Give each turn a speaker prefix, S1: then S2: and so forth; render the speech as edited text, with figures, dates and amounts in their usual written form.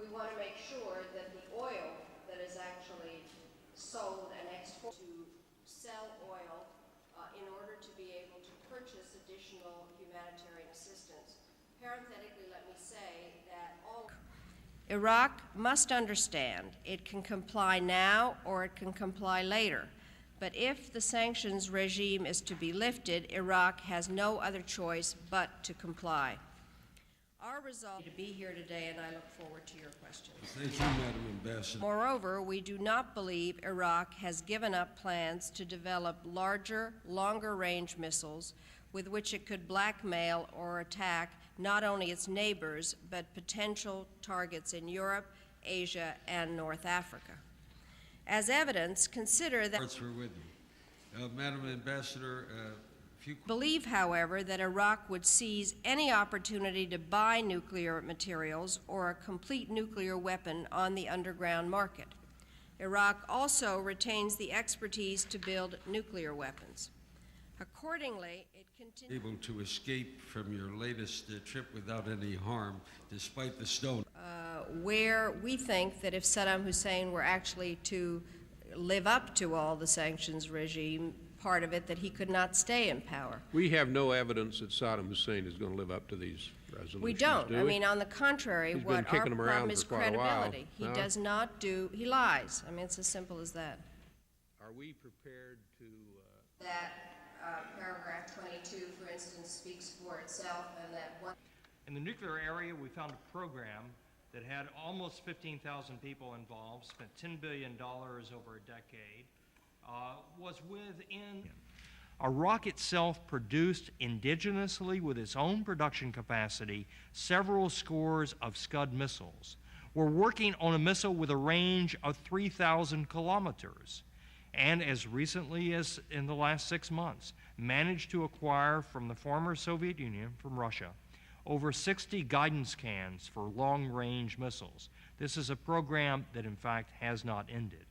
S1: we want to make sure that the oil that is actually sold and exported to sell oil in order to be able to purchase additional humanitarian assistance. Parenthetically, let me say that Iraq must understand it can comply now or it can comply later. But if the sanctions regime is to be lifted, Iraq has no other choice but to comply. Our resolve to be here today, and I look forward to your questions.
S2: Thank you, Madam Ambassador.
S1: Moreover, we do not believe Iraq has given up plans to develop larger, longer-range missiles with which it could blackmail or attack not only its neighbors, but potential targets in Europe, Asia, and North Africa. As evidence, consider that...
S2: We're with you. Madam Ambassador,
S1: believe, however, that Iraq would seize any opportunity to buy nuclear materials or a complete nuclear weapon on the underground market. Iraq also retains the expertise to build nuclear weapons. Accordingly, it continues
S2: able to escape from your latest trip without any harm, despite the stone.
S1: Where we think that if Saddam Hussein were actually to live up to all the sanctions regime, part of it, that he could not stay in power.
S3: We have no evidence that Saddam Hussein is going to live up to these resolutions.
S1: We don't.
S3: Do we?
S1: I mean, on the contrary,
S3: He's
S1: what
S3: been
S1: our
S3: kicking them
S1: problem
S3: around
S1: is
S3: for quite a while.
S1: credibility. He does not do, he lies. I mean, it's as simple as that.
S3: Are we prepared to...
S1: That paragraph 22, for instance, speaks for itself, and that one...
S4: In the nuclear area, we found a program that had almost 15,000 people involved, spent $10 billion over a decade, was within... Iraq itself produced indigenously with its own production capacity several scores of Scud missiles. We're working on a missile with a range of 3,000 kilometers, and as recently as in the last 6 months, managed to acquire from the former Soviet Union, from Russia, over 60 guidance cans for long-range missiles. This is a program that, in fact, has not ended.